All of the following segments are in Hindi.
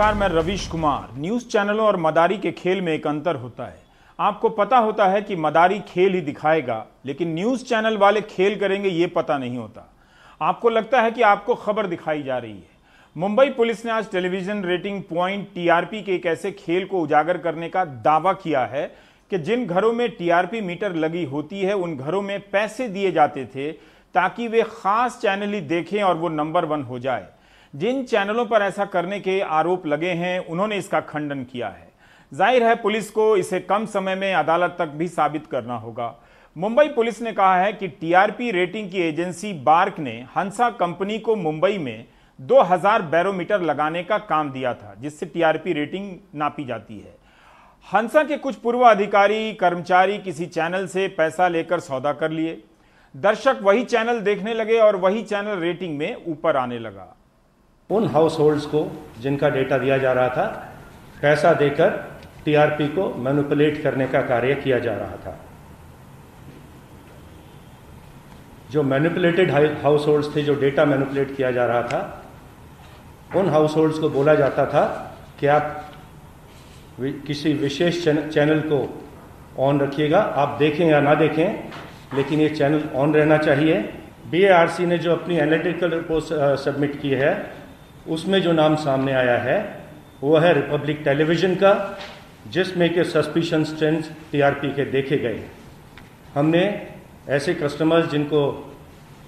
नमस्कार, मैं रवीश कुमार। न्यूज़ चैनलों और मदारी के खेल में एक अंतर होता है। आपको पता होता है कि मदारी खेल ही दिखाएगा, लेकिन न्यूज़ चैनल वाले खेल करेंगे ये पता नहीं होता। आपको लगता है कि आपको खबर दिखाई जा रही है। मुंबई पुलिस ने आज टेलीविजन रेटिंग पॉइंट टीआरपी के एक ऐसे खेल को उजागर करने का दावा किया है कि जिन घरों में टीआरपी मीटर लगी होती है उन घरों में पैसे दिए जाते थे ताकि वे खास चैनल ही देखें और वो नंबर 1 हो जाए। जिन चैनलों पर ऐसा करने के आरोप लगे हैं उन्होंने इसका खंडन किया है। जाहिर है पुलिस को इसे कम समय में अदालत तक भी साबित करना होगा। मुंबई पुलिस ने कहा है कि टीआरपी रेटिंग की एजेंसी बार्क ने हंसा कंपनी को मुंबई में 2000 बैरोमीटर लगाने का काम दिया था, जिससे टीआरपी रेटिंग नापी जाती है। हंसा के कुछ पूर्व अधिकारी कर्मचारी किसी चैनल से पैसा लेकर सौदा कर लिए। दर्शक वही चैनल देखने लगे और वही चैनल रेटिंग में ऊपर आने लगा। उन हाउस होल्ड्स को जिनका डेटा दिया जा रहा था, पैसा देकर टीआरपी को मैनिपुलेट करने का कार्य किया जा रहा था। जो मैनिपुलेटेड हाउस होल्ड्स थे, जो डेटा मैनिपुलेट किया जा रहा था, उन हाउस होल्ड्स को बोला जाता था कि आप किसी विशेष चैनल को ऑन रखिएगा, आप देखें या ना देखें, लेकिन ये चैनल ऑन रहना चाहिए। बीएआरसी ने जो अपनी एनालिटिकल रिपोर्ट सबमिट की है उसमें जो नाम सामने आया है वो है रिपब्लिक टेलीविजन का, जिसमें के सस्पिशन ट्रेंड्स टीआरपी के देखे गए। हमने ऐसे कस्टमर्स जिनको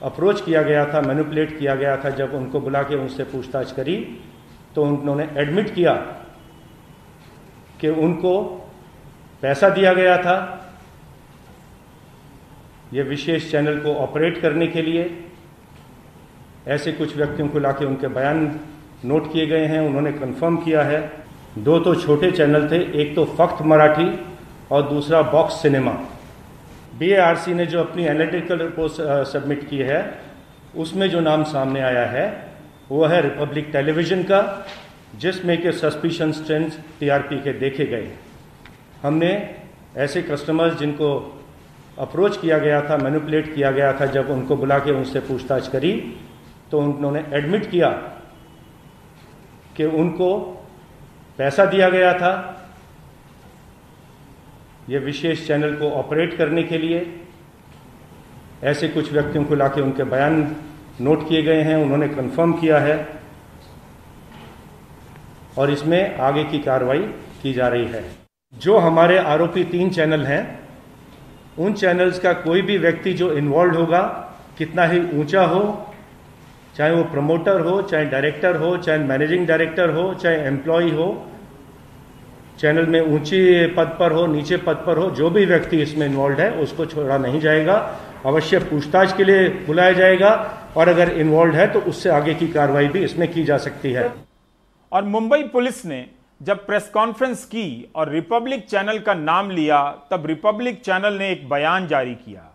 अप्रोच किया गया था, मैनिपुलेट किया गया था, जब उनको बुला के उनसे पूछताछ करी तो उन्होंने एडमिट किया कि उनको पैसा दिया गया था ये विशेष चैनल को ऑपरेट करने के लिए। ऐसे कुछ व्यक्तियों को लाके उनके बयान नोट किए गए हैं, उन्होंने कंफर्म किया है। 2 तो छोटे चैनल थे, एक तो फक्त मराठी और दूसरा बॉक्स सिनेमा। बीएआरसी ने जो अपनी एनालिटिकल रिपोर्ट सबमिट की है उसमें जो नाम सामने आया है वो है रिपब्लिक टेलीविजन का, जिसमें के सस्पिशन ट्रेंड्स टीआरपी के देखे गए। हमने ऐसे कस्टमर्स जिनको अप्रोच किया गया था, मैनिपुलेट किया गया था, जब उनको बुला के उनसे पूछताछ करी तो उन्होंने एडमिट किया कि उनको पैसा दिया गया था ये विशेष चैनल को ऑपरेट करने के लिए। ऐसे कुछ व्यक्तियों को लाके उनके बयान नोट किए गए हैं, उन्होंने कंफर्म किया है और इसमें आगे की कार्रवाई की जा रही है। जो हमारे आरोपी 3 चैनल हैं, उन चैनल्स का कोई भी व्यक्ति जो इन्वॉल्व होगा, कितना ही ऊंचा हो, चाहे वो प्रमोटर हो, चाहे डायरेक्टर हो, चाहे मैनेजिंग डायरेक्टर हो, चाहे एम्प्लॉय हो, चैनल में ऊंची पद पर हो, नीचे पद पर हो, जो भी व्यक्ति इसमें इन्वॉल्व है उसको छोड़ा नहीं जाएगा। अवश्य पूछताछ के लिए बुलाया जाएगा और अगर इन्वॉल्व है तो उससे आगे की कार्रवाई भी इसमें की जा सकती है। और मुंबई पुलिस ने जब प्रेस कॉन्फ्रेंस की और रिपब्लिक चैनल का नाम लिया, तब रिपब्लिक चैनल ने एक बयान जारी किया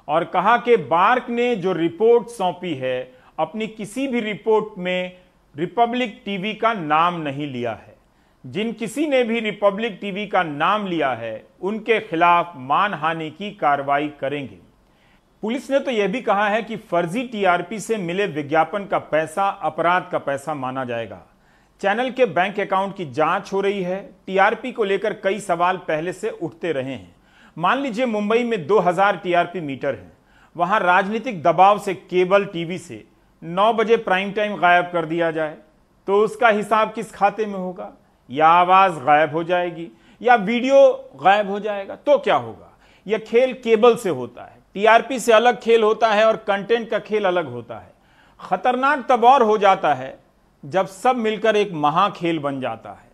और कहा कि बार्क ने जो रिपोर्ट सौंपी है, अपनी किसी भी रिपोर्ट में रिपब्लिक टीवी का नाम नहीं लिया है। जिन किसी ने भी रिपब्लिक टीवी का नाम लिया है उनके खिलाफ मानहानि की कार्रवाई करेंगे। पुलिस ने तो यह भी कहा है कि फर्जी टीआरपी से मिले विज्ञापन का पैसा अपराध का पैसा माना जाएगा। चैनल के बैंक अकाउंट की जांच हो रही है। टीआरपी को लेकर कई सवाल पहले से उठते रहे हैं। मान लीजिए मुंबई में 2000 टीआरपी मीटर हैं, वहां राजनीतिक दबाव से केबल टीवी से 9 बजे प्राइम टाइम गायब कर दिया जाए तो उसका हिसाब किस खाते में होगा? या आवाज गायब हो जाएगी या वीडियो गायब हो जाएगा तो क्या होगा? यह खेल केबल से होता है, टीआरपी से अलग खेल होता है और कंटेंट का खेल अलग होता है। खतरनाक तब और हो जाता है जब सब मिलकर एक महाखेल बन जाता है।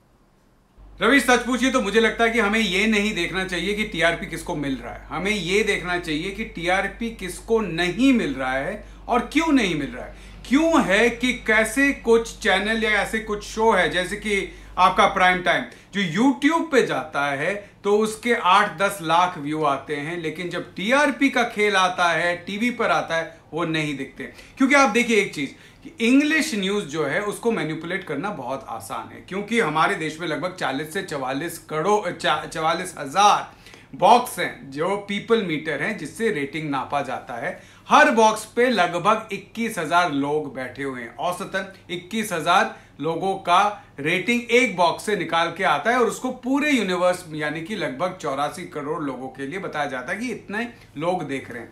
रवि, सच पूछिए तो मुझे लगता है कि हमें यह नहीं देखना चाहिए कि टीआरपी किसको मिल रहा है, हमें यह देखना चाहिए कि टीआरपी किसको नहीं मिल रहा है और क्यों नहीं मिल रहा है। क्यों है कि कैसे कुछ चैनल या ऐसे कुछ शो है, जैसे कि आपका प्राइम टाइम जो YouTube पे जाता है तो उसके 8-10 लाख व्यू आते हैं, लेकिन जब टीआरपी का खेल आता है, टीवी पर आता है, वो नहीं दिखते। क्योंकि आप देखिए एक चीज, इंग्लिश न्यूज जो है उसको मैनिपुलेट करना बहुत आसान है, क्योंकि हमारे देश में लगभग 40 से 44 हजार बॉक्स हैं जो पीपल मीटर हैं जिससे रेटिंग नापा जाता है। हर बॉक्स पे लगभग 21,000 लोग बैठे हुए हैं। औसतन 21,000 लोगों का रेटिंग एक बॉक्स से निकाल के आता है और उसको पूरे यूनिवर्स यानी कि लगभग 84 करोड़ लोगों के लिए बताया जाता है कि इतने लोग देख रहे हैं।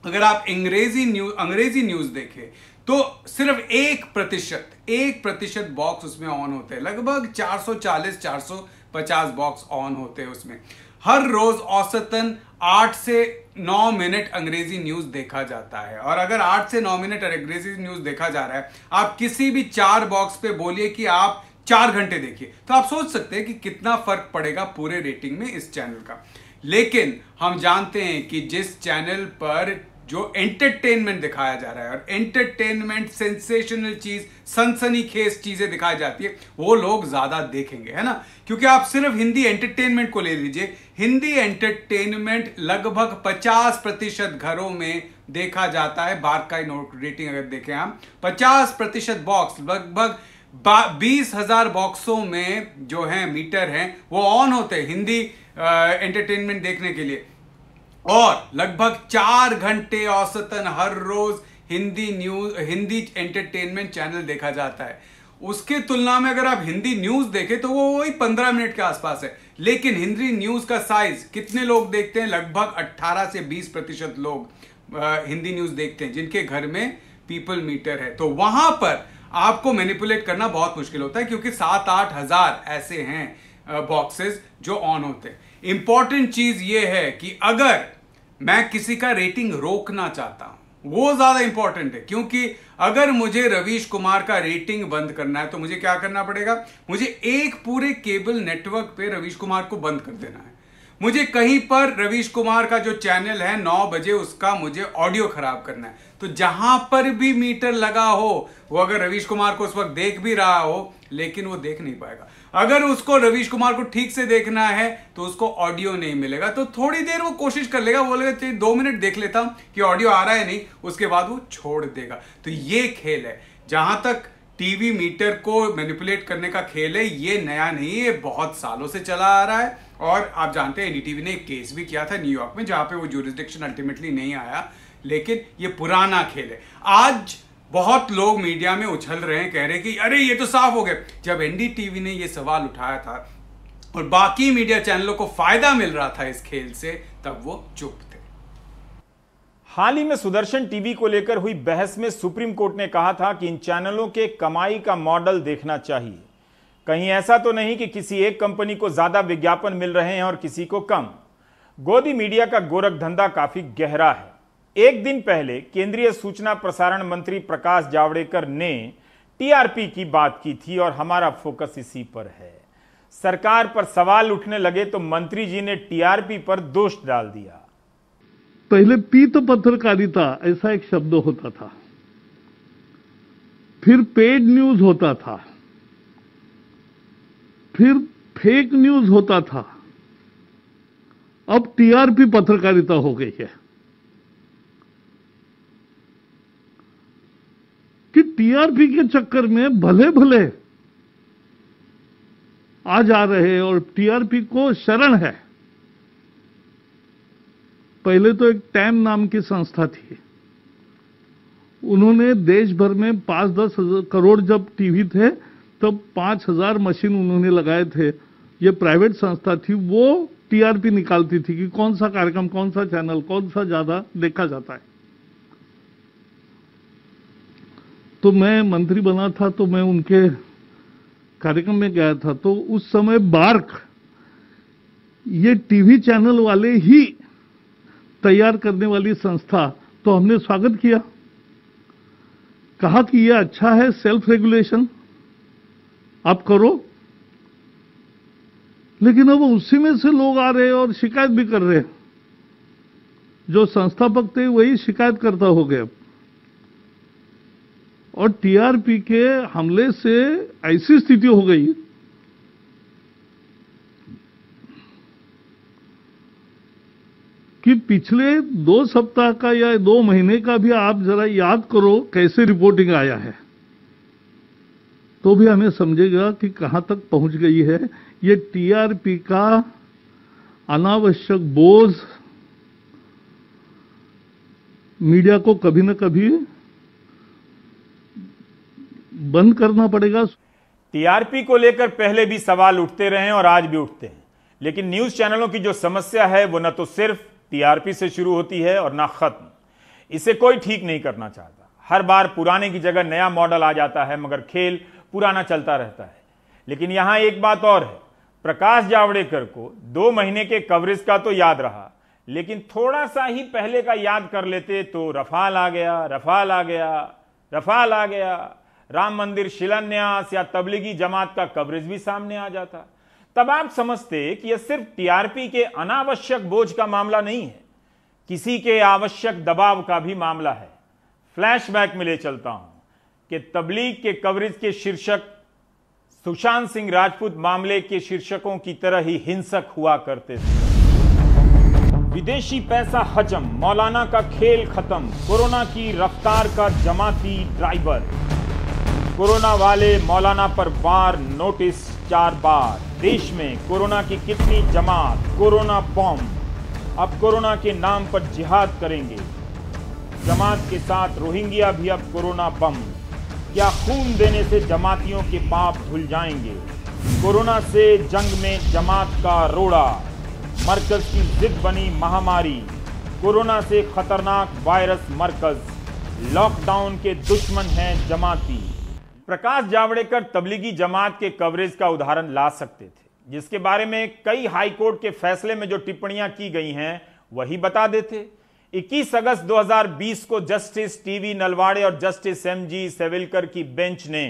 अगर आप अंग्रेजी न्यूज देखें तो सिर्फ 1% बॉक्स उसमें ऑन होते हैं। लगभग 440-450 बॉक्स ऑन होते हैं उसमें। हर रोज औसतन 8 से 9 मिनट अंग्रेजी न्यूज देखा जाता है। और अगर 8 से 9 मिनट अंग्रेजी न्यूज देखा जा रहा है, आप किसी भी 4 बॉक्स पे बोलिए कि आप 4 घंटे देखिए, तो आप सोच सकते हैं कि कितना फर्क पड़ेगा पूरे रेटिंग में इस चैनल का। लेकिन हम जानते हैं कि जिस चैनल पर जो एंटरटेनमेंट दिखाया जा रहा है, और एंटरटेनमेंट सेंसेशनल चीज, सनसनीखेज चीजें दिखाई जाती है, वो लोग ज्यादा देखेंगे, है ना। क्योंकि आप सिर्फ हिंदी एंटरटेनमेंट को ले लीजिए, हिंदी एंटरटेनमेंट लगभग 50% घरों में देखा जाता है। बार का रेटिंग अगर देखें हम, 50% बॉक्स, लगभग 20,000 बॉक्सों में जो है मीटर हैं वो ऑन होते हैं हिंदी एंटरटेनमेंट देखने के लिए। और लगभग 4 घंटे औसतन हर रोज हिंदी एंटरटेनमेंट चैनल देखा जाता है। उसके तुलना में अगर आप हिंदी न्यूज देखें तो वो वही 15 मिनट के आसपास है। लेकिन हिंदी न्यूज का साइज कितने लोग देखते हैं? लगभग 18 से 20% लोग हिंदी न्यूज देखते हैं जिनके घर में पीपल मीटर है। तो वहां पर आपको मैनिपुलेट करना बहुत मुश्किल होता है, क्योंकि 7-8 हजार ऐसे हैं बॉक्सेस जो ऑन होते हैं। इंपॉर्टेंट चीज ये है कि अगर मैं किसी का रेटिंग रोकना चाहता हूं, वो ज्यादा इंपॉर्टेंट है। क्योंकि अगर मुझे रवीश कुमार का रेटिंग बंद करना है तो मुझे क्या करना पड़ेगा? मुझे एक पूरे केबल नेटवर्क पे रवीश कुमार को बंद कर देना है। मुझे कहीं पर रवीश कुमार का जो चैनल है 9 बजे, उसका मुझे ऑडियो खराब करना है। तो जहां पर भी मीटर लगा हो, वो अगर रवीश कुमार को उस वक्त देख भी रहा हो, लेकिन वो देख नहीं पाएगा। अगर उसको रवीश कुमार को ठीक से देखना है तो उसको ऑडियो नहीं मिलेगा। तो थोड़ी देर वो कोशिश कर लेगा, बोलेगा 2 मिनट देख लेता हूं कि ऑडियो आ रहा है नहीं, उसके बाद वो छोड़ देगा। तो ये खेल है। जहां तक टीवी मीटर को मैनिपुलेट करने का खेल है, ये नया नहीं है, बहुत सालों से चला आ रहा है। और आप जानते हैं एनडीटीवी ने एक केस भी किया था न्यूयॉर्क में, जहां पे वो ज्यूरिसडिक्शन अल्टीमेटली नहीं आया। लेकिन ये पुराना खेल है। आज बहुत लोग मीडिया में उछल रहे हैं, कह रहे हैं कि अरे ये तो साफ हो गया। जब एनडीटीवी ने ये सवाल उठाया था और बाकी मीडिया चैनलों को फायदा मिल रहा था इस खेल से, तब वो चुप थे। हाल ही में सुदर्शन टीवी को लेकर हुई बहस में सुप्रीम कोर्ट ने कहा था कि इन चैनलों के कमाई का मॉडल देखना चाहिए। कहीं ऐसा तो नहीं कि किसी एक कंपनी को ज्यादा विज्ञापन मिल रहे हैं और किसी को कम। गोदी मीडिया का गोरख धंधा काफी गहरा है। एक दिन पहले केंद्रीय सूचना प्रसारण मंत्री प्रकाश जावड़ेकर ने टीआरपी की बात की थी और हमारा फोकस इसी पर है। सरकार पर सवाल उठने लगे तो मंत्री जी ने टीआरपी पर दोष डाल दिया। पहले पीत पत्रकारिता ऐसा एक शब्द होता था, फिर पेड न्यूज होता था, फिर फेक न्यूज होता था, अब टीआरपी पत्रकारिता हो गई है। कि टीआरपी के चक्कर में भले भले आ जा रहे और टीआरपी को शरण है। पहले तो एक टैम नाम की संस्था थी, उन्होंने देश भर में 5-10 करोड़ जब टीवी थे तब 5,000 मशीन उन्होंने लगाए थे। ये प्राइवेट संस्था थी, वो टीआरपी निकालती थी कि कौन सा कार्यक्रम, कौन सा चैनल, कौन सा ज्यादा देखा जाता है। तो मैं मंत्री बना था तो मैं उनके कार्यक्रम में गया था, तो उस समय बार्क ये टीवी चैनल वाले ही तैयार करने वाली संस्था, तो हमने स्वागत किया, कहा कि ये अच्छा है, सेल्फ रेगुलेशन आप करो। लेकिन अब उसी में से लोग आ रहे हैं और शिकायत भी कर रहे हैं। जो संस्थापक थे वही शिकायत करता हो गए। और टीआरपी के हमले से ऐसी स्थिति हो गई कि पिछले 2 सप्ताह का या 2 महीने का भी आप जरा याद करो कैसे रिपोर्टिंग आया है, तो भी हमें समझेगा कि कहां तक पहुंच गई है ये टीआरपी का अनावश्यक बोझ मीडिया को कभी न कभी बंद करना पड़ेगा। टीआरपी को लेकर पहले भी सवाल उठते रहे और आज भी उठते हैं, लेकिन न्यूज चैनलों की जो समस्या है वो न तो सिर्फ टीआरपी से शुरू होती है और ना खत्म। इसे कोई ठीक नहीं करना चाहता। हर बार पुराने की जगह नया मॉडल आ जाता है, मगर खेल पुराना चलता रहता है। लेकिन यहां एक बात और है, प्रकाश जावड़ेकर को 2 महीने के कवरेज का तो याद रहा, लेकिन थोड़ा सा ही पहले का याद कर लेते तो रफाल आ गया, रफाल आ गया, रफाल आ गया, राम मंदिर शिलान्यास या तबलीगी जमात का कवरेज भी सामने आ जाता। तब आप समझते कि यह सिर्फ टीआरपी के अनावश्यक बोझ का मामला नहीं है, किसी के आवश्यक दबाव का भी मामला है। फ्लैशबैक में ले चलता हूं कि तबलीग के कवरेज के शीर्षक सुशांत सिंह राजपूत मामले के शीर्षकों की तरह ही हिंसक हुआ करते थे। विदेशी पैसा हजम, मौलाना का खेल खत्म, कोरोना की रफ्तार का जमाती ड्राइवर, कोरोना वाले मौलाना पर वार नोटिस 4 बार। देश में कोरोना की कितनी जमात, कोरोना बॉम्ब, अब कोरोना के नाम पर जिहाद करेंगे। जमात के साथ रोहिंग्या भी अब कोरोना बम। क्या खून देने से जमातियों के पाप धुल जाएंगे? कोरोना से जंग में जमात का रोड़ा, मरकज की जिद बनी महामारी। कोरोना से खतरनाक वायरस मरकज, लॉकडाउन के दुश्मन हैं जमाती। प्रकाश जावड़ेकर तबलीगी जमात के कवरेज का उदाहरण ला सकते थे, जिसके बारे में कई हाईकोर्ट के फैसले में जो टिप्पणियां की गई हैं वही बता देते। 21 अगस्त 2020 को जस्टिस टीवी नलवाड़े और जस्टिस एमजी सेविलकर की बेंच ने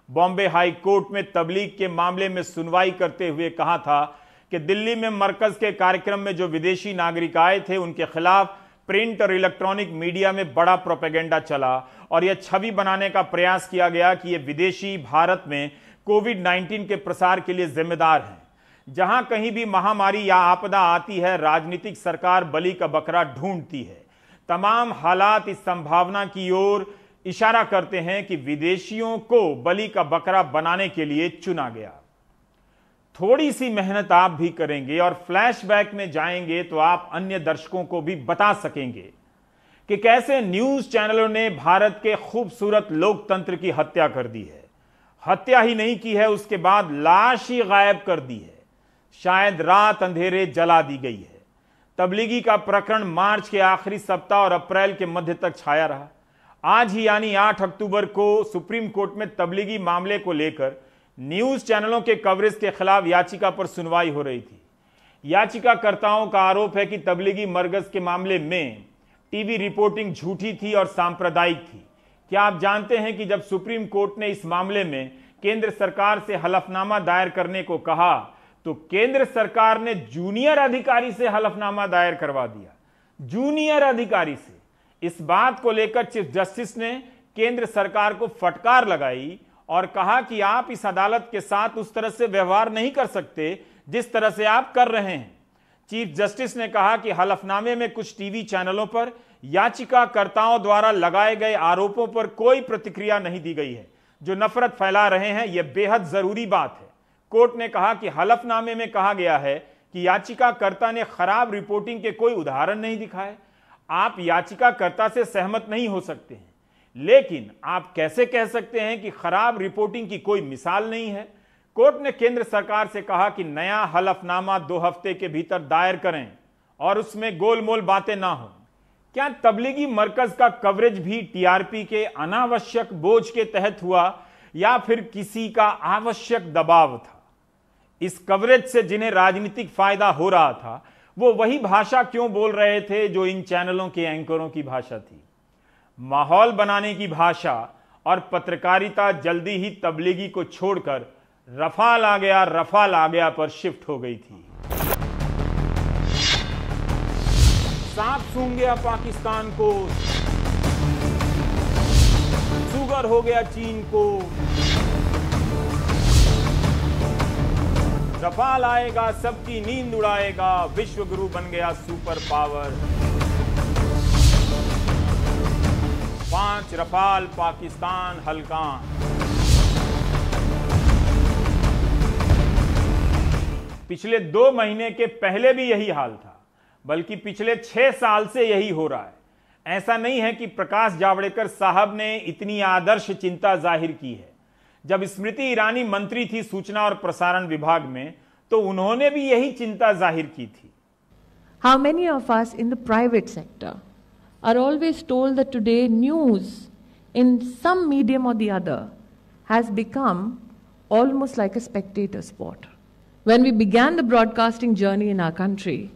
बॉम्बे हाई कोर्ट में तबलीग के मामले में सुनवाई करते हुए कहा था कि दिल्ली में मरकज के कार्यक्रम में जो विदेशी नागरिक आए थे उनके खिलाफ प्रिंट और इलेक्ट्रॉनिक मीडिया में बड़ा प्रोपेगेंडा चला और यह छवि बनाने का प्रयास किया गया कि ये विदेशी भारत में कोविड-19 के प्रसार के लिए जिम्मेदार हैं। जहां कहीं भी महामारी या आपदा आती है, राजनीतिक सरकार बलि का बकरा ढूंढती है। तमाम हालात इस संभावना की ओर इशारा करते हैं कि विदेशियों को बलि का बकरा बनाने के लिए चुना गया। थोड़ी सी मेहनत आप भी करेंगे और फ्लैशबैक में जाएंगे तो आप अन्य दर्शकों को भी बता सकेंगे कि कैसे न्यूज चैनलों ने भारत के खूबसूरत लोकतंत्र की हत्या कर दी है। हत्या ही नहीं की है, उसके बाद लाश ही गायब कर दी है, शायद रात अंधेरे जला दी गई है। तबलीगी का प्रकरण मार्च के आखिरी सप्ताह और अप्रैल के मध्य तक छाया रहा। आज ही यानी 8 अक्टूबर को सुप्रीम कोर्ट में तबलीगी मामले को लेकर न्यूज चैनलों के कवरेज के खिलाफ याचिका पर सुनवाई हो रही थी। याचिकाकर्ताओं का आरोप है कि तबलीगी मरकज के मामले में टीवी रिपोर्टिंग झूठी थी और सांप्रदायिक थी। क्या आप जानते हैं कि जब सुप्रीम कोर्ट ने इस मामले में केंद्र सरकार से हलफनामा दायर करने को कहा तो केंद्र सरकार ने जूनियर अधिकारी से हलफनामा दायर करवा दिया, जूनियर अधिकारी से। इस बात को लेकर चीफ जस्टिस ने केंद्र सरकार को फटकार लगाई और कहा कि आप इस अदालत के साथ उस तरह से व्यवहार नहीं कर सकते जिस तरह से आप कर रहे हैं। चीफ जस्टिस ने कहा कि हलफनामे में कुछ टीवी चैनलों पर याचिकाकर्ताओं द्वारा लगाए गए आरोपों पर कोई प्रतिक्रिया नहीं दी गई है, जो नफरत फैला रहे हैं। यह बेहद जरूरी बात है। कोर्ट ने कहा कि हलफनामे में कहा गया है कि याचिकाकर्ता ने खराब रिपोर्टिंग के कोई उदाहरण नहीं दिखाए। आप याचिकाकर्ता से सहमत नहीं हो सकते हैं, लेकिन आप कैसे कह सकते हैं कि खराब रिपोर्टिंग की कोई मिसाल नहीं है? कोर्ट ने केंद्र सरकार से कहा कि नया हलफनामा 2 हफ्ते के भीतर दायर करें और उसमें गोलमोल बातें ना हो। क्या तबलीगी मरकज का कवरेज भी टीआरपी के अनावश्यक बोझ के तहत हुआ या फिर किसी का आवश्यक दबाव था? इस कवरेज से जिन्हें राजनीतिक फायदा हो रहा था वो वही भाषा क्यों बोल रहे थे जो इन चैनलों के एंकरों की भाषा थी? माहौल बनाने की भाषा और पत्रकारिता जल्दी ही तबलीगी को छोड़कर रफाल आ गया पर शिफ्ट हो गई थी। सांप सूंघ गया पाकिस्तान को, शुगर हो गया चीन को, रफाल आएगा सबकी नींद उड़ाएगा, विश्व गुरु बन गया सुपर पावर। 5 रफाल पाकिस्तान हल्कान। पिछले 2 महीने के पहले भी यही हाल था, बल्कि पिछले 6 साल से यही हो रहा है। ऐसा नहीं है कि प्रकाश जावड़ेकर साहब ने इतनी आदर्श चिंता जाहिर की है। जब स्मृति ईरानी मंत्री थी सूचना और प्रसारण विभाग में, तो उन्होंने भी यही चिंता जाहिर की थी। How many of us in the private sector are always told that today news in some medium or the other has become almost like a spectator sport? When we began the broadcasting journey in our country,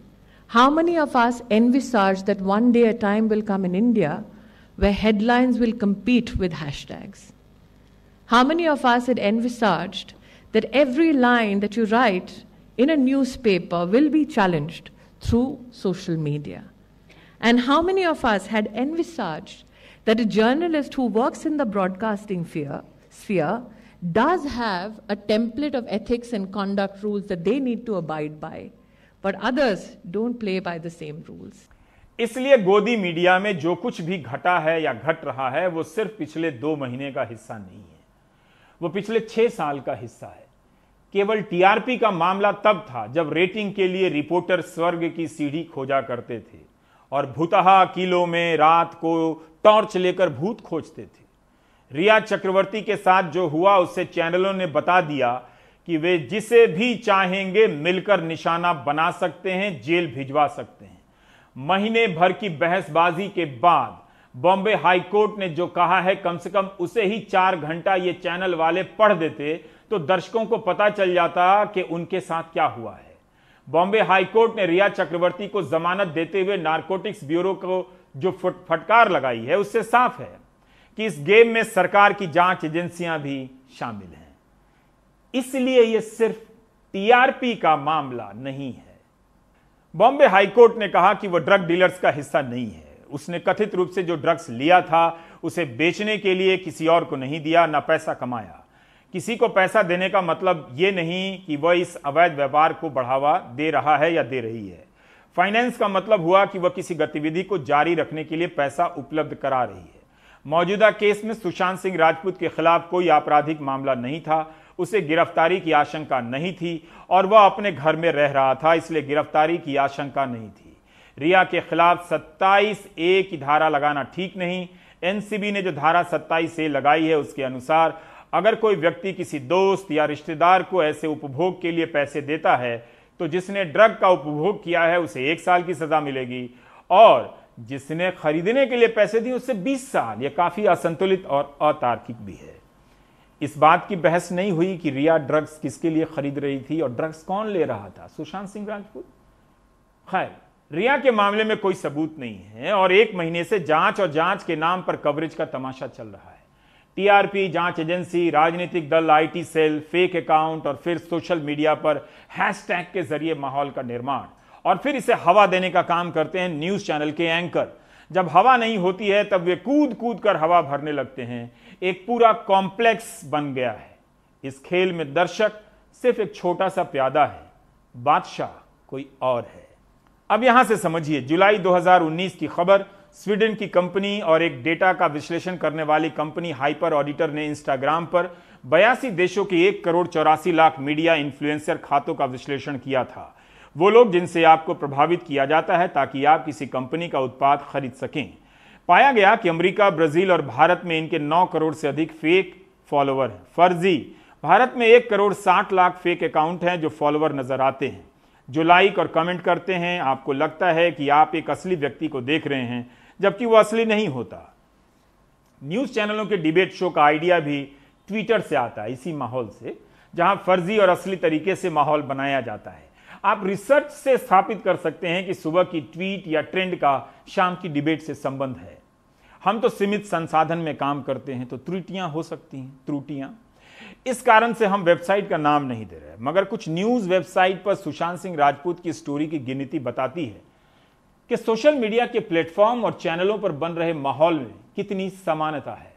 how many of us envisaged that one day a time will come in India where headlines will compete with hashtags? How many of us had envisaged that every line that you write in a newspaper will be challenged through social media? And how many of us had envisaged that a journalist who works in the broadcasting sphere does have a template of ethics and conduct rules that they need to abide by, but others don't play by the same rules? इसलिए गोदी मीडिया में जो कुछ भी घटा है या घट रहा है वो सिर्फ पिछले 2 महीने का हिस्सा नहीं है, वो पिछले 6 साल का हिस्सा है। केवल टीआरपी का मामला तब था जब रेटिंग के लिए रिपोर्टर स्वर्ग की सीढ़ी खोजा करते थे और भूतहा किलों में रात को टॉर्च लेकर भूत खोजते थे। रिया चक्रवर्ती के साथ जो हुआ उससे चैनलों ने बता दिया कि वे जिसे भी चाहेंगे मिलकर निशाना बना सकते हैं, जेल भिजवा सकते हैं। महीने भर की बहसबाजी के बाद बॉम्बे हाई कोर्ट ने जो कहा है, कम से कम उसे ही 4 घंटा ये चैनल वाले पढ़ देते तो दर्शकों को पता चल जाता कि उनके साथ क्या हुआ है। बॉम्बे हाई कोर्ट ने रिया चक्रवर्ती को जमानत देते हुए नारकोटिक्स ब्यूरो को जो फटकार लगाई है उससे साफ है कि इस गेम में सरकार की जांच एजेंसियां भी शामिल हैं। इसलिए यह सिर्फ टीआरपी का मामला नहीं है। बॉम्बे हाई कोर्ट ने कहा कि वह ड्रग डीलर्स का हिस्सा नहीं है। उसने कथित रूप से जो ड्रग्स लिया था उसे बेचने के लिए किसी और को नहीं दिया, ना पैसा कमाया। किसी को पैसा देने का मतलब यह नहीं कि वह इस अवैध व्यापार को बढ़ावा दे रहा है या दे रही है। फाइनेंस का मतलब हुआ कि वह किसी गतिविधि को जारी रखने के लिए पैसा उपलब्ध करा रही है। मौजूदा केस में सुशांत सिंह राजपूत के खिलाफ कोई आपराधिक मामला नहीं था, उसे गिरफ्तारी की आशंका नहीं थी और वह अपने घर में रह रहा था, इसलिए गिरफ्तारी की आशंका नहीं थी। रिया के खिलाफ 27A की धारा लगाना ठीक नहीं। एनसीबी ने जो धारा 27A लगाई है उसके अनुसार अगर कोई व्यक्ति किसी दोस्त या रिश्तेदार को ऐसे उपभोग के लिए पैसे देता है तो जिसने ड्रग का उपभोग किया है उसे 1 साल की सजा मिलेगी और जिसने खरीदने के लिए पैसे दिए उससे 20 साल। यह काफी असंतुलित और अतार्किक भी है। इस बात की बहस नहीं हुई कि रिया ड्रग्स किसके लिए खरीद रही थी और ड्रग्स कौन ले रहा था, सुशांत सिंह राजपूत। खैर, रिया के मामले में कोई सबूत नहीं है और 1 महीने से जांच और जांच के नाम पर कवरेज का तमाशा चल रहा है। टीआरपी, जांच एजेंसी, राजनीतिक दल, आईटी सेल, फेक अकाउंट और फिर सोशल मीडिया पर हैशटैग के जरिए माहौल का निर्माण और फिर इसे हवा देने का काम करते हैं न्यूज चैनल के एंकर। जब हवा नहीं होती है तब वे कूद कूद कर हवा भरने लगते हैं। एक पूरा कॉम्प्लेक्स बन गया है। इस खेल में दर्शक सिर्फ एक छोटा सा प्यादा है, बादशाह कोई और है। अब यहां से समझिए, जुलाई 2019 की खबर। स्वीडन की कंपनी और एक डेटा का विश्लेषण करने वाली कंपनी हाइपर ऑडिटर ने इंस्टाग्राम पर 82 देशों के 1,84,00,000 मीडिया इन्फ्लुएंसर खातों का विश्लेषण किया था। वो लोग जिनसे आपको प्रभावित किया जाता है ताकि आप किसी कंपनी का उत्पाद खरीद सकें। पाया गया कि अमेरिका, ब्राजील और भारत में इनके 9 करोड़ से अधिक फेक फॉलोवर हैं, फर्जी। भारत में 1,60,00,000 फेक अकाउंट हैं जो फॉलोवर नजर आते हैं, जो लाइक और कमेंट करते हैं। आपको लगता है कि आप एक असली व्यक्ति को देख रहे हैं जबकि वो असली नहीं होता। न्यूज चैनलों के डिबेट शो का आइडिया भी ट्विटर से आता है, इसी माहौल से, जहां फर्जी और असली तरीके से माहौल बनाया जाता है। आप रिसर्च से स्थापित कर सकते हैं कि सुबह की ट्वीट या ट्रेंड का शाम की डिबेट से संबंध है। हम तो सीमित संसाधन में काम करते हैं तो त्रुटियां हो सकती हैं, त्रुटियां। इस कारण से हम वेबसाइट का नाम नहीं दे रहे, मगर कुछ न्यूज वेबसाइट पर सुशांत सिंह राजपूत की स्टोरी की गिनती बताती है कि सोशल मीडिया के प्लेटफॉर्म और चैनलों पर बन रहे माहौल में कितनी समानता है।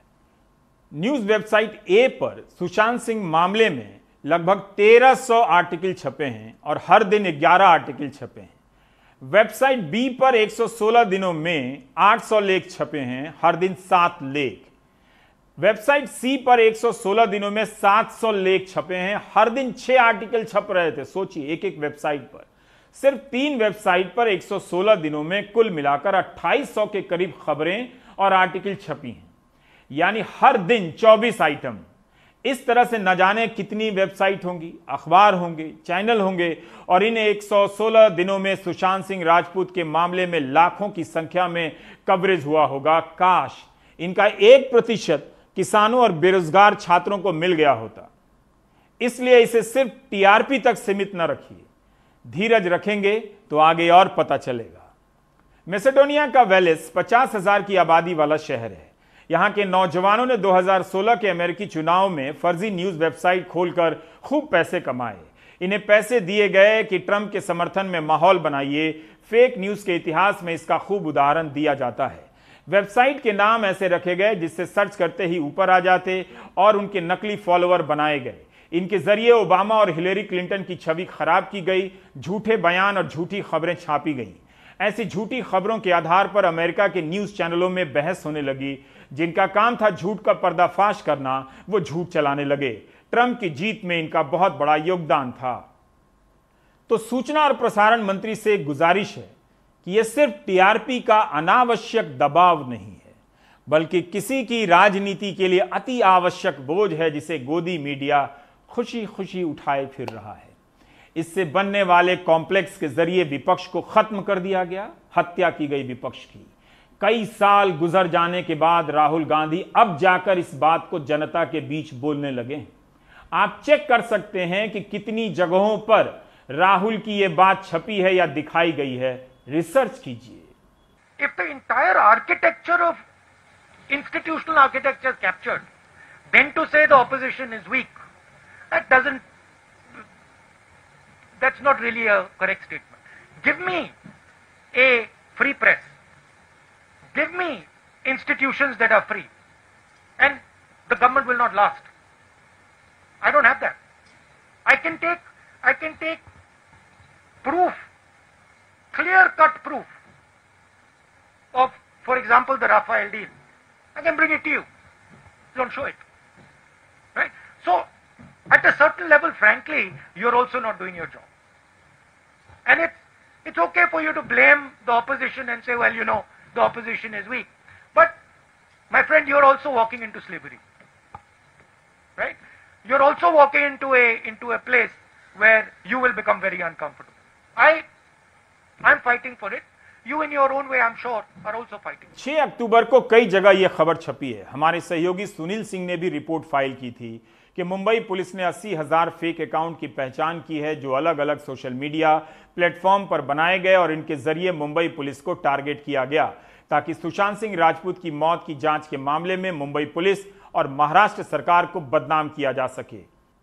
न्यूज वेबसाइट ए पर सुशांत सिंह मामले में लगभग 1300 आर्टिकल छपे हैं और हर दिन 11 आर्टिकल छपे हैं। वेबसाइट बी पर 116 दिनों में 800 लेख छपे हैं, हर दिन 7 लेख। वेबसाइट सी पर 116 दिनों में 700 लेख छपे हैं। हर दिन 6 आर्टिकल छप रहे थे। सोचिए, एक एक वेबसाइट पर। सिर्फ 3 वेबसाइट पर 116 दिनों में कुल मिलाकर 2800 के करीब खबरें और आर्टिकल छपी हैं, यानी हर दिन 24 आइटम। इस तरह से न जाने कितनी वेबसाइट होंगी, अखबार होंगे, चैनल होंगे, और इन 116 दिनों में सुशांत सिंह राजपूत के मामले में लाखों की संख्या में कवरेज हुआ होगा। काश इनका 1% किसानों और बेरोजगार छात्रों को मिल गया होता। इसलिए इसे सिर्फ टीआरपी तक सीमित न रखिए। धीरज रखेंगे तो आगे और पता चलेगा। मैसेडोनिया का वेलिस 50,000 की आबादी वाला शहर है। यहां के नौजवानों ने 2016 के अमेरिकी चुनाव में फर्जी न्यूज वेबसाइट खोलकर खूब पैसे कमाए। इन्हें पैसे दिए गए कि ट्रंप के समर्थन में माहौल बनाइए। फेक न्यूज के इतिहास में इसका खूब उदाहरण दिया जाता है। वेबसाइट के नाम ऐसे रखे गए जिससे सर्च करते ही ऊपर आ जाते और उनके नकली फॉलोअर बनाए गए। इनके जरिए ओबामा और हिलेरी क्लिंटन की छवि खराब की गई। झूठे बयान और झूठी खबरें छापी गईं। ऐसी झूठी खबरों के आधार पर अमेरिका के न्यूज चैनलों में बहस होने लगी। जिनका काम था झूठ का पर्दाफाश करना, वो झूठ चलाने लगे। ट्रंप की जीत में इनका बहुत बड़ा योगदान था। तो सूचना और प्रसारण मंत्री से एक गुजारिश है कि यह सिर्फ टीआरपी का अनावश्यक दबाव नहीं है, बल्कि किसी की राजनीति के लिए अति आवश्यक बोझ है, जिसे गोदी मीडिया खुशी खुशी उठाए फिर रहा है। इससे बनने वाले कॉम्प्लेक्स के जरिए विपक्ष को खत्म कर दिया गया, हत्या की गई विपक्ष की। कई साल गुजर जाने के बाद राहुल गांधी अब जाकर इस बात को जनता के बीच बोलने लगे। आप चेक कर सकते हैं कि कितनी जगहों पर राहुल की यह बात छपी है या दिखाई गई है। रिसर्च कीजिए। If the entire architecture of institutional architecture is captured, then to say the opposition is weak, that's not really a correct statement. Give me a free press. Give me institutions that are free, and the government will not last. I don't have that. I can take proof, clear-cut proof of, for example, the Rafael deal. I can bring it to you. Don't show it. Right? So, at a certain level, frankly, you're also not doing your job. And it's okay for you to blame the opposition and say, well, you know, the opposition is weak. But, my friend, you're also walking into slavery. Right? You're also walking into a place where you will become very uncomfortable. I'm fighting for it. You in your own way, I'm sure, are also fighting. 6 अक्टूबर को कई जगह यह खबर छपी है। हमारे सहयोगी सुनील सिंह ने भी रिपोर्ट फाइल की थी कि मुंबई पुलिस ने 80,000 फेक अकाउंट की पहचान की है, जो अलग अलग सोशल मीडिया प्लेटफॉर्म पर बनाए गए और इनके जरिए मुंबई पुलिस को टारगेट किया गया, ताकि सुशांत सिंह राजपूत की मौत की जांच के मामले में मुंबई पुलिस और महाराष्ट्र सरकार को बदनाम किया जा सके।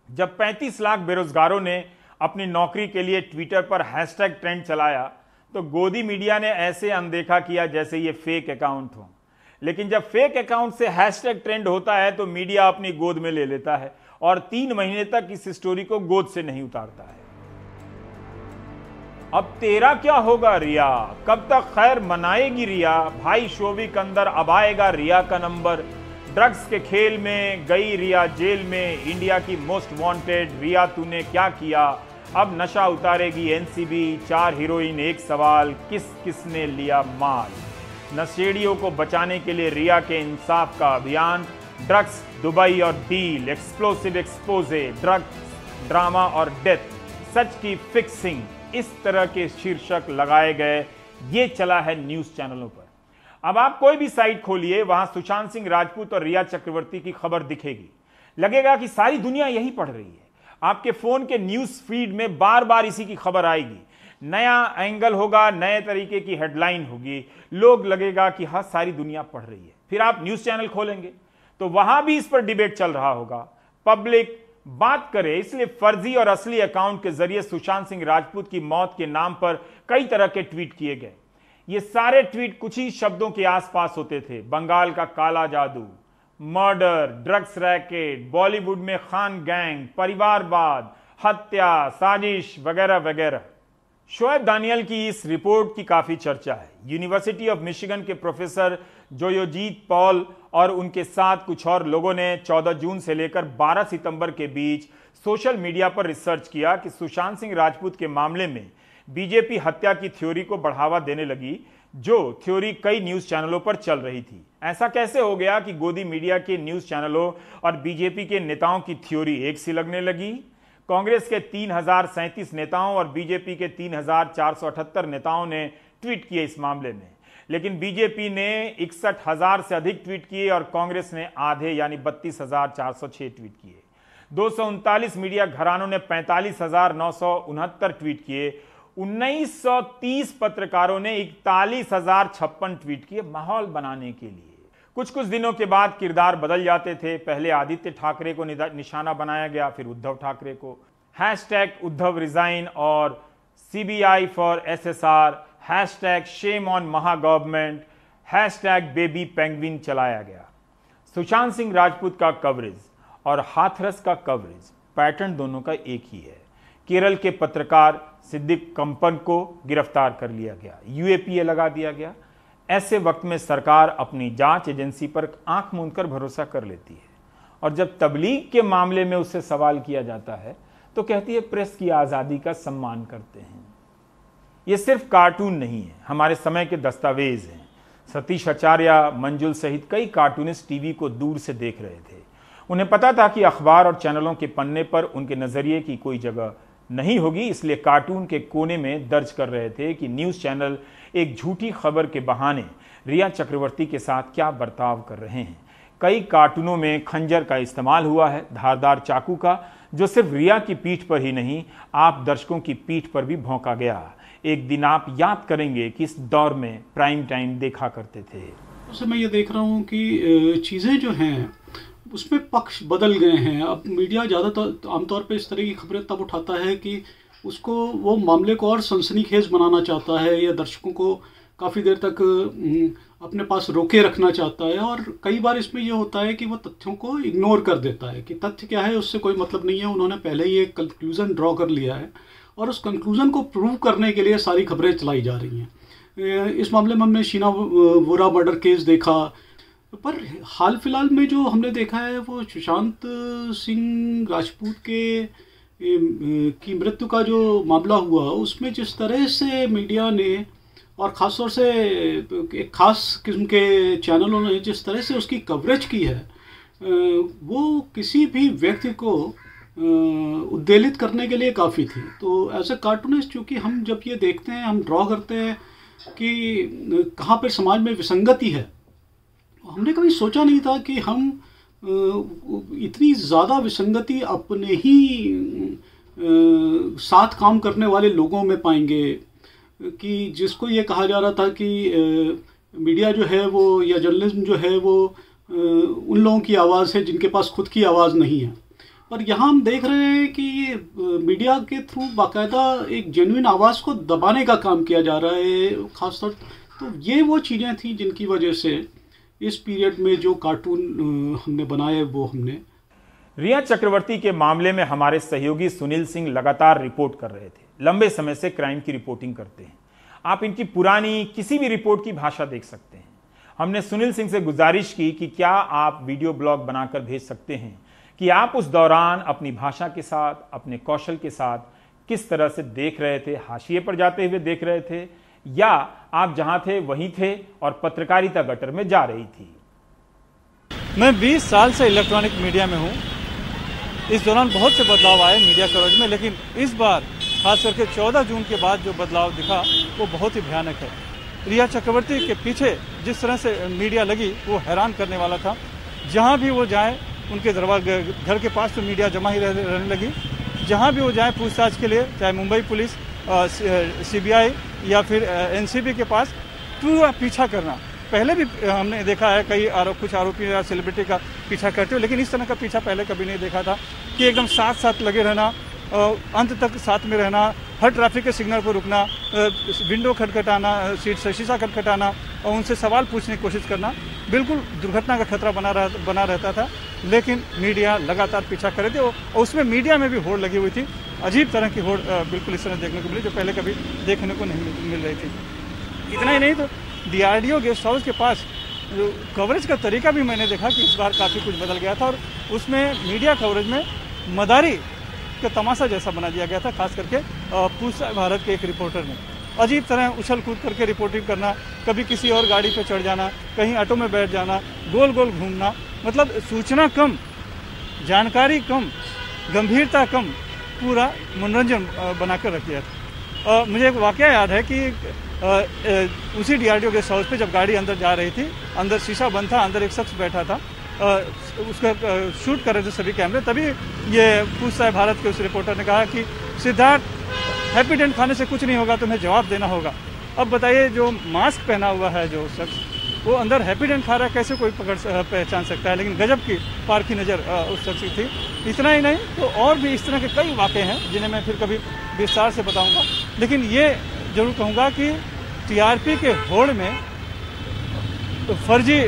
जब 35 लाख बेरोजगारों ने अपनी नौकरी के लिए ट्विटर पर हैशटैग ट्रेंड चलाया, तो गोदी मीडिया ने ऐसे अनदेखा किया जैसे ये फेक अकाउंट हो। लेकिन जब फेक अकाउंट से हैशटैग ट्रेंड होता है तो मीडिया अपनी गोद में ले लेता है और 3 महीने तक इस स्टोरी को गोद से नहीं उतारता है। अब तेरा क्या होगा रिया, कब तक खैर मनाएगी रिया, भाई शोविक अंदर अब आएगा रिया का नंबर। ड्रग्स के खेल में गई रिया जेल में, इंडिया की मोस्ट वांटेड रिया तूने क्या किया, अब नशा उतारेगी एनसीबी, 4 हीरोइन एक सवाल, किस किसने लिया माल। नशेड़ियों को बचाने के लिए रिया के इंसाफ का अभियान, ड्रग्स, दुबई और deal, explosive exposé, drugs, drama और डेथ, सच की फिक्सिंग, इस तरह के शीर्षक लगाए गए। ये चला है न्यूज चैनलों पर। अब आप कोई भी साइट खोलिए, वहां सुशांत सिंह राजपूत और रिया चक्रवर्ती की खबर दिखेगी। लगेगा कि सारी दुनिया यही पढ़ रही है। आपके फोन के न्यूज फीड में बार बार इसी की खबर आएगी। नया एंगल होगा, नए तरीके की हेडलाइन होगी, लोग लगेगा कि हाँ सारी दुनिया पढ़ रही है। फिर आप न्यूज चैनल खोलेंगे तो वहां भी इस पर डिबेट चल रहा होगा, पब्लिक बात करे। इसलिए फर्जी और असली अकाउंट के जरिए सुशांत सिंह राजपूत की मौत के नाम पर कई तरह के ट्वीट किए गए। ये सारे ट्वीट कुछ ही शब्दों के आसपास होते थे। बंगाल का काला जादू, मर्डर, ड्रग्स रैकेट, बॉलीवुड में खान गैंग, परिवारवाद, हत्या, साजिश वगैरह वगैरह। शोएब दानियल की इस रिपोर्ट की काफी चर्चा है। यूनिवर्सिटी ऑफ मिशिगन के प्रोफेसर जोयोजीत पॉल और उनके साथ कुछ और लोगों ने 14 जून से लेकर 12 सितंबर के बीच सोशल मीडिया पर रिसर्च किया कि सुशांत सिंह राजपूत के मामले में बीजेपी हत्या की थ्योरी को बढ़ावा देने लगी, जो थ्योरी कई न्यूज चैनलों पर चल रही थी। ऐसा कैसे हो गया कि गोदी मीडिया के न्यूज चैनलों और बीजेपी के नेताओं की थ्योरी एक सी लगने लगी? कांग्रेस के 3037 नेताओं और बीजेपी के 3478 नेताओं ने ट्वीट किए इस मामले में, लेकिन बीजेपी ने 61,000 से अधिक ट्वीट किए और कांग्रेस ने आधे यानी 32,406 ट्वीट किए। 239 मीडिया घरानों ने 45,969 ट्वीट किए। 1930 पत्रकारों ने 41,056 ट्वीट किए माहौल बनाने के लिए। कुछ दिनों के बाद किरदार बदल जाते थे। पहले आदित्य ठाकरे को निशाना बनाया गया, फिर उद्धव ठाकरे को। हैशटैग उद्धव रिजाइन और CBI for SSR, hashtag shame on महा गवर्नमेंट, हैशटैग बेबी पेंगुइन चलाया गया। सुशांत सिंह राजपूत का कवरेज और हाथरस का कवरेज पैटर्न दोनों का एक ही है। केरल के पत्रकार सिद्दीक कंपन को गिरफ्तार कर लिया गया, UAPA लगा दिया गया। ऐसे वक्त में सरकार अपनी जांच एजेंसी पर आंख मूंदकर भरोसा कर लेती है, और जब तबलीग के मामले में उससे सवाल किया जाता है तो कहती है प्रेस की आज़ादी का सम्मान करते हैं। ये सिर्फ कार्टून नहीं है, हमारे समय के दस्तावेज हैं। सतीश आचार्य, मंजुल सहित कई कार्टूनिस्ट टीवी को दूर से देख रहे थे। उन्हें पता था कि अखबार और चैनलों के पन्ने पर उनके नजरिए की कोई जगह नहीं होगी, इसलिए कार्टून के कोने में दर्ज कर रहे थे कि न्यूज चैनल एक झूठी खबर के बहाने रिया चक्रवर्ती के साथ क्या बर्ताव कर रहे हैं। कई कार्टूनों में खंजर का इस्तेमाल हुआ है, धारदार चाकू का, जो सिर्फ रिया की पीठ पर ही नहीं, आप दर्शकों की पीठ पर भी भौंका गया। एक दिन आप याद करेंगे कि इस दौर में प्राइम टाइम देखा करते थे। उस मैं ये देख रहा हूँ कि चीज़ें जो हैं उसमें पक्ष बदल गए हैं। अब मीडिया ज़्यादातर आमतौर पे इस तरह की खबरें तब उठाता है कि उसको वो मामले को और सनसनीखेज बनाना चाहता है, या दर्शकों को काफ़ी देर तक अपने पास रोके रखना चाहता है। और कई बार इसमें यह होता है कि वो तथ्यों को इग्नोर कर देता है कि तथ्य क्या है उससे कोई मतलब नहीं है, उन्होंने पहले ही एक कंक्लूज़न ड्रॉ कर लिया है और उस कंक्लूज़न को प्रूव करने के लिए सारी खबरें चलाई जा रही हैं। इस मामले में हमने शीना वोरा मर्डर केस देखा, पर हाल फिलहाल में जो हमने देखा है वो सुशांत सिंह राजपूत की मृत्यु का जो मामला हुआ, उसमें जिस तरह से मीडिया ने और ख़ासतौर से एक ख़ास किस्म के चैनलों ने जिस तरह से उसकी कवरेज की है, वो किसी भी व्यक्ति को उद्वेलित करने के लिए काफ़ी थी। तो एज ए कार्टूनिस्ट चूँकि हम जब ये देखते हैं, हम ड्रॉ करते हैं कि कहाँ पर समाज में विसंगति है, हमने कभी सोचा नहीं था कि हम इतनी ज़्यादा विसंगति अपने ही साथ काम करने वाले लोगों में पाएंगे, कि जिसको ये कहा जा रहा था कि मीडिया जो है वो या जर्नलिज्म जो है वो उन लोगों की आवाज़ है जिनके पास खुद की आवाज़ नहीं है। पर यहाँ हम देख रहे हैं कि ये मीडिया के थ्रू बाकायदा एक जेन्युइन आवाज़ को दबाने का काम किया जा रहा है ख़ासतौर। तो ये वो चीज़ें थी जिनकी वजह से इस पीरियड में जो कार्टून हमने बनाए वो हमने। रिया चक्रवर्ती के मामले में हमारे सहयोगी सुनील सिंह लगातार रिपोर्ट कर रहे थे, लंबे समय से क्राइम की रिपोर्टिंग करते हैं। आप इनकी पुरानी किसी भी रिपोर्ट की भाषा देख सकते हैं। हमने सुनील सिंह से गुजारिश की कि क्या आप वीडियो ब्लॉग बनाकर भेज सकते हैं कि आप उस दौरान अपनी भाषा के साथ, अपने कौशल के साथ किस तरह से देख रहे थे, हाशिए पर जाते हुए देख रहे थे, या आप जहां थे वहीं थे और पत्रकारिता गटर में जा रही थी। मैं 20 साल से इलेक्ट्रॉनिक मीडिया में हूं। इस दौरान बहुत से बदलाव आए मीडिया कवरेज में, लेकिन इस बार खास करके 14 जून के बाद जो बदलाव दिखा वो बहुत ही भयानक है। रिया चक्रवर्ती के पीछे जिस तरह से मीडिया लगी वो हैरान करने वाला था। जहां भी वो जाए उनके दरवाजे घर के पास तो मीडिया जमा ही रहने लगी। जहां भी वो जाए पूछताछ के लिए, चाहे मुंबई पुलिस, CBI या फिर NCB के पास पूरा पीछा करना। पहले भी हमने देखा है कई कुछ आरोपी या सेलिब्रिटी का पीछा करते हुए, लेकिन इस तरह का पीछा पहले कभी नहीं देखा था कि एकदम साथ साथ लगे रहना, अंत तक साथ में रहना, हर ट्रैफिक के सिग्नल पर रुकना, विंडो खटखटाना, सीट से शीशा खटखटाना और उनसे सवाल पूछने की कोशिश करना। बिल्कुल दुर्घटना का खतरा बना रहता था, लेकिन मीडिया लगातार पीछा कर रहे थे और उसमें मीडिया में भी होड़ लगी हुई थी। अजीब तरह की होड़ बिल्कुल इस तरह देखने को मिली जो पहले कभी देखने को नहीं मिल रही थी। इतना ही नहीं तो DRDO गेस्ट हाउस के पास कवरेज का तरीका भी मैंने देखा कि इस बार काफ़ी कुछ बदल गया था और उसमें मीडिया कवरेज में मदारी का तमाशा जैसा बना दिया गया था, खास करके पूछ भारत के एक रिपोर्टर ने अजीब तरह उछल कूद करके रिपोर्टिंग करना, कभी किसी और गाड़ी पे चढ़ जाना, कहीं ऑटो में बैठ जाना, गोल गोल घूमना, मतलब सूचना कम, जानकारी कम, गंभीरता कम, पूरा मनोरंजन बनाकर रख दिया था। मुझे एक वाकया याद है कि उसी DRDO गेस्ट हाउस पे जब गाड़ी अंदर जा रही थी, अंदर शीशा बंद था, अंदर एक शख्स बैठा था, उसका शूट कर रहे थे सभी कैमरे, तभी ये पूछ भारत के उस रिपोर्टर ने कहा कि सिद्धार्थ, हैप्पी डेंट खाने से कुछ नहीं होगा, तुम्हें जवाब देना होगा। अब बताइए, जो मास्क पहना हुआ है जो शख्स, वो अंदर हैप्पी डेंट खा रहा है, कैसे कोई पहचान सकता है? लेकिन गजब की पारखी नज़र उस शख्स की थी। इतना ही नहीं तो और भी इस तरह के कई वाक़े हैं जिन्हें मैं फिर कभी विस्तार से बताऊंगा, लेकिन ये जरूर कहूँगा कि TRP के होड़ में फर्जी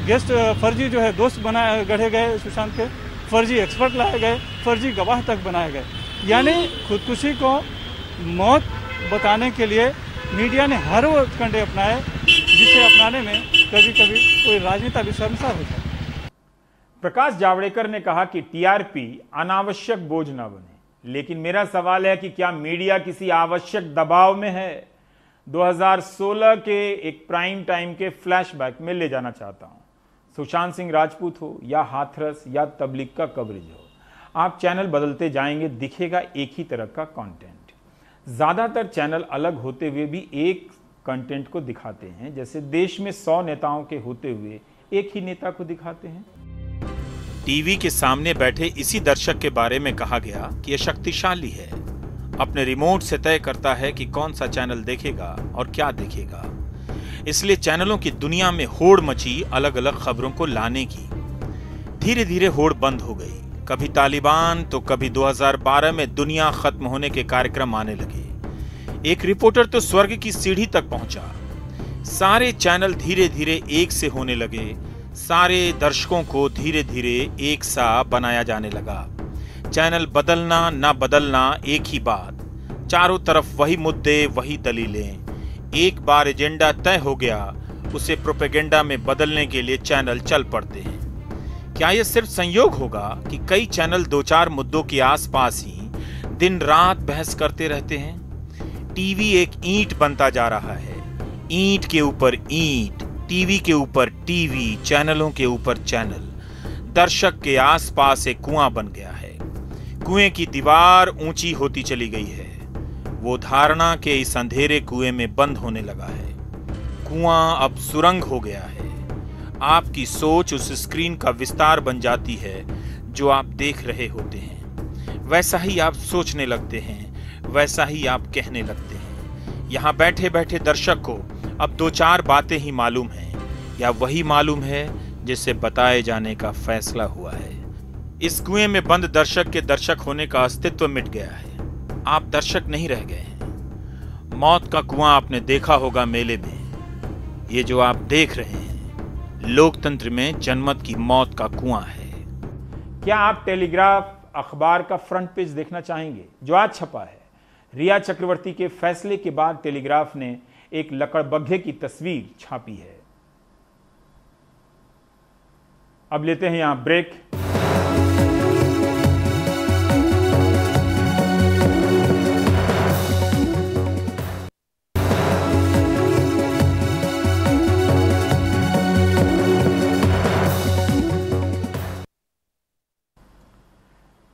गेस्ट, फर्जी जो है दोस्त गढ़े गए सुशांत के, फर्जी एक्सपर्ट लाए गए, फर्जी गवाह तक बनाए गए। यानी खुदकुशी को मौत बताने के लिए मीडिया ने हर वो कंडे अपनाए जिसे अपनाने में कभी कभी कोई राजनेता भी शर्मसार हो जाए। प्रकाश जावड़ेकर ने कहा कि TRP अनावश्यक बोझ ना बने, लेकिन मेरा सवाल है कि क्या मीडिया किसी आवश्यक दबाव में है? 2016 के एक प्राइम टाइम के फ्लैशबैक में ले जाना चाहता हूं। सुशांत सिंह राजपूत हो या हाथरस या तबलीग का कवरेज हो, आप चैनल बदलते जाएंगे, दिखेगा एक ही तरह का कंटेंट। ज़्यादातर चैनल अलग होते हुए भी एक कंटेंट को दिखाते हैं, जैसे देश में 100 नेताओं के होते हुए एक ही नेता को दिखाते हैं। टीवी के सामने बैठे इसी दर्शक के बारे में कहा गया कि यह शक्तिशाली है, अपने रिमोट से तय करता है कि कौन सा चैनल देखेगा और क्या देखेगा। इसलिए चैनलों की दुनिया में होड़ मची अलग अलग खबरों को लाने की। धीरे धीरे होड़ बंद हो गई, कभी तालिबान तो कभी 2012 में दुनिया खत्म होने के कार्यक्रम आने लगे। एक रिपोर्टर तो स्वर्ग की सीढ़ी तक पहुंचा। सारे चैनल धीरे धीरे एक से होने लगे, सारे दर्शकों को धीरे धीरे एक सा बनाया जाने लगा। चैनल बदलना ना बदलना एक ही बात, चारों तरफ वही मुद्दे, वही दलीलें। एक बार एजेंडा तय हो गया, उसे प्रोपेगेंडा में बदलने के लिए चैनल चल पड़ते हैं। क्या यह सिर्फ संयोग होगा कि कई चैनल 2-4 मुद्दों के आसपास ही दिन रात बहस करते रहते हैं? टीवी एक ईंट बनता जा रहा है, ईंट के ऊपर ईंट, टीवी के ऊपर टीवी, चैनलों के ऊपर चैनल। दर्शक के आसपास एक कुआं बन गया है, कुएं की दीवार ऊंची होती चली गई है, वो धारणा के इस अंधेरे कुएं में बंद होने लगा है। कुआं अब सुरंग हो गया है। आपकी सोच उस स्क्रीन का विस्तार बन जाती है जो आप देख रहे होते हैं। वैसा ही आप सोचने लगते हैं, वैसा ही आप कहने लगते हैं। यहाँ बैठे बैठे दर्शक को अब 2-4 बातें ही मालूम हैं, या वही मालूम है जिसे बताए जाने का फैसला हुआ है। इस कुएं में बंद दर्शक के दर्शक होने का अस्तित्व मिट गया है। आप दर्शक नहीं रह गए हैं। मौत का कुआं आपने देखा होगा मेले में। ये जो आप देख रहे हैं लोकतंत्र में जनमत की मौत का कुआं है। क्या आप टेलीग्राफ अखबार का फ्रंट पेज देखना चाहेंगे जो आज छपा है? रिया चक्रवर्ती के फैसले के बाद टेलीग्राफ ने एक लकड़बग्घे की तस्वीर छापी है। अब लेते हैं यहां ब्रेक।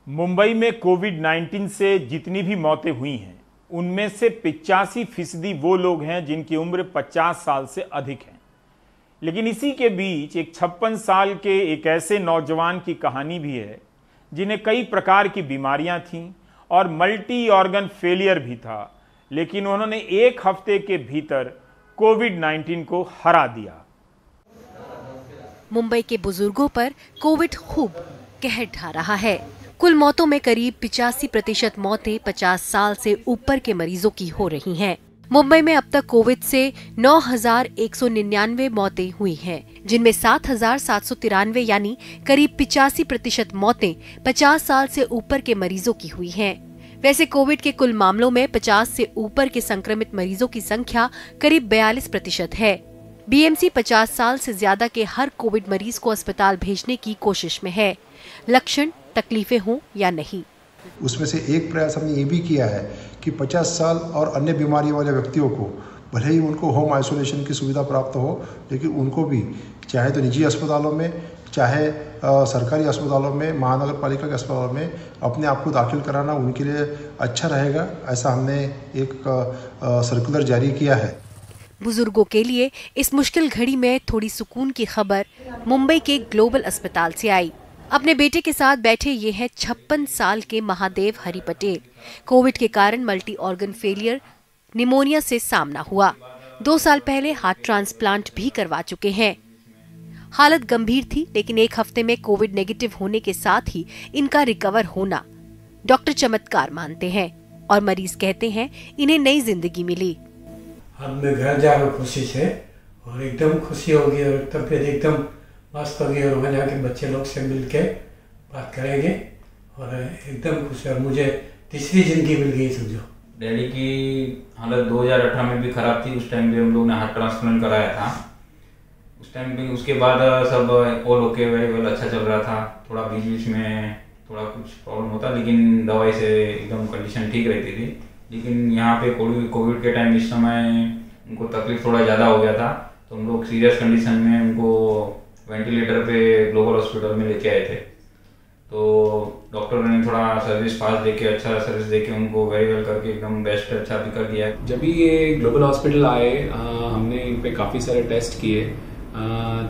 मुंबई में कोविड-19 से जितनी भी मौतें हुई हैं, उनमें से 85% वो लोग हैं जिनकी उम्र 50 साल से अधिक है। लेकिन इसी के बीच एक 56 साल के एक ऐसे नौजवान की कहानी भी है जिन्हें कई प्रकार की बीमारियां थीं और मल्टी ऑर्गन फेलियर भी था, लेकिन उन्होंने 1 हफ्ते के भीतर कोविड-19 को हरा दिया। मुंबई के बुजुर्गों पर कोविड खूब कहर ढा रहा है। कुल मौतों में करीब 85% मौतें 50 साल से ऊपर के मरीजों की हो रही हैं। मुंबई में अब तक कोविड से 9,199 मौतें हुई हैं, जिनमें 7,793 यानी करीब 85% मौतें 50 साल से ऊपर के मरीजों की हुई हैं। वैसे कोविड के कुल मामलों में 50 से ऊपर के संक्रमित मरीजों की संख्या करीब 42% है। बीएमसी 50 साल से ज्यादा के हर कोविड मरीज को अस्पताल भेजने की कोशिश में है, लक्षण तकलीफें हों या नहीं। उसमें से एक प्रयास हमने ये भी किया है कि 50 साल और अन्य बीमारियों वाले व्यक्तियों को भले ही उनको होम आइसोलेशन की सुविधा प्राप्त हो, लेकिन उनको भी चाहे तो निजी अस्पतालों में, चाहे सरकारी अस्पतालों में, महानगर पालिका के अस्पतालों में अपने आप को दाखिल कराना उनके लिए अच्छा रहेगा। ऐसा हमने एक सर्कुलर जारी किया है। बुजुर्गों के लिए इस मुश्किल घड़ी में थोड़ी सुकून की खबर मुंबई के ग्लोबल अस्पताल से आई। अपने बेटे के साथ बैठे ये हैं 56 साल के महादेव हरि पटेल। कोविड के कारण मल्टी ऑर्गन फेलियर निमोनिया से सामना हुआ। 2 साल पहले हार्ट ट्रांसप्लांट भी करवा चुके हैं। हालत गंभीर थी, लेकिन 1 हफ्ते में कोविड नेगेटिव होने के साथ ही इनका रिकवर होना डॉक्टर चमत्कार मानते हैं और मरीज कहते हैं इन्हें नई जिंदगी मिली। अब मैं घर जा रहा हूँ खुशी से और एकदम खुशी होगी और तबीयत एकदम मस्त होगी और वहाँ जाके बच्चे लोग से मिलके बात करेंगे और एकदम खुश है और मुझे तीसरी जिंदगी मिल गई समझो। डैडी की हालत 2018 में भी खराब थी। उस टाइम पे हम लोग ने हार्ट ट्रांसप्लांट कराया था। उस टाइम पे उसके बाद सब ऑल ओके वेरी वेल अच्छा चल रहा था। थोड़ा बीच बीच में थोड़ा कुछ प्रॉब्लम होता, लेकिन दवाई से एकदम कंडीशन ठीक रहती थी। लेकिन यहाँ पे कोविड के टाइम इस समय उनको तकलीफ थोड़ा ज़्यादा हो गया था, तो हम लोग सीरियस कंडीशन में उनको वेंटिलेटर पे ग्लोबल हॉस्पिटल में लेके आए थे। तो डॉक्टर ने थोड़ा सर्विस फास्ट देके, अच्छा सर्विस देके उनको वेरी वेल करके एकदम बेस्ट अच्छा भी कर दिया है। जब भी ये ग्लोबल हॉस्पिटल आए हमने इन पे काफ़ी सारे टेस्ट किए,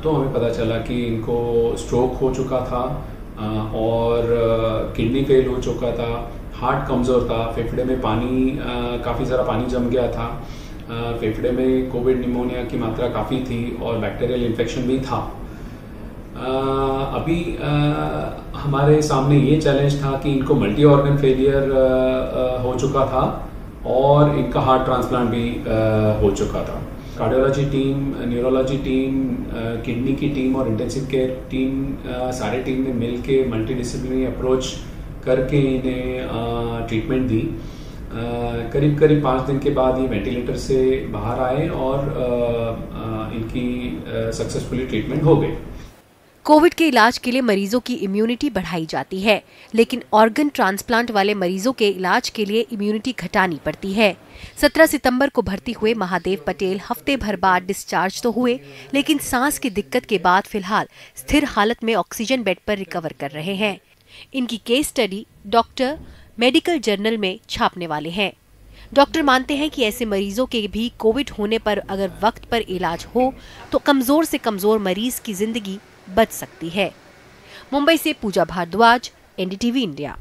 तो हमें पता चला कि इनको स्ट्रोक हो चुका था और किडनी फेल हो चुका था, हार्ट कमज़ोर था, फेफड़े में पानी काफ़ी सारा पानी जम गया था, फेफड़े में कोविड निमोनिया की मात्रा काफ़ी थी और बैक्टीरियल इन्फेक्शन भी था। अभी हमारे सामने ये चैलेंज था कि इनको मल्टी ऑर्गन फेलियर हो चुका था और इनका हार्ट ट्रांसप्लांट भी हो चुका था। Cardiology team, neurology team, kidney की टीम और इंटेंसिव केयर टीम, सारे टीम ने मिल के मल्टीडिसिप्लिनरी अप्रोच करके इन्हें ट्रीटमेंट दी। करीब 5 दिन के बाद ये वेंटिलेटर से बाहर आए और इनकी सक्सेसफुली ट्रीटमेंट हो गई। कोविड के इलाज के लिए मरीजों की इम्यूनिटी बढ़ाई जाती है, लेकिन ऑर्गन ट्रांसप्लांट वाले मरीजों के इलाज के लिए इम्यूनिटी घटानी पड़ती है। 17 सितंबर को भर्ती हुए महादेव पटेल हफ्ते भर बाद डिस्चार्ज तो हुए, लेकिन सांस की दिक्कत के बाद फिलहाल स्थिर हालत में ऑक्सीजन बेड पर रिकवर कर रहे हैं। इनकी case study doctor medical journal में छापने वाले हैं। डॉक्टर मानते हैं कि ऐसे मरीजों के भी कोविड होने पर अगर वक्त पर इलाज हो तो कमजोर से कमजोर मरीज की जिंदगी बच सकती है। मुंबई से पूजा भारद्वाज, एनडीटीवी इंडिया।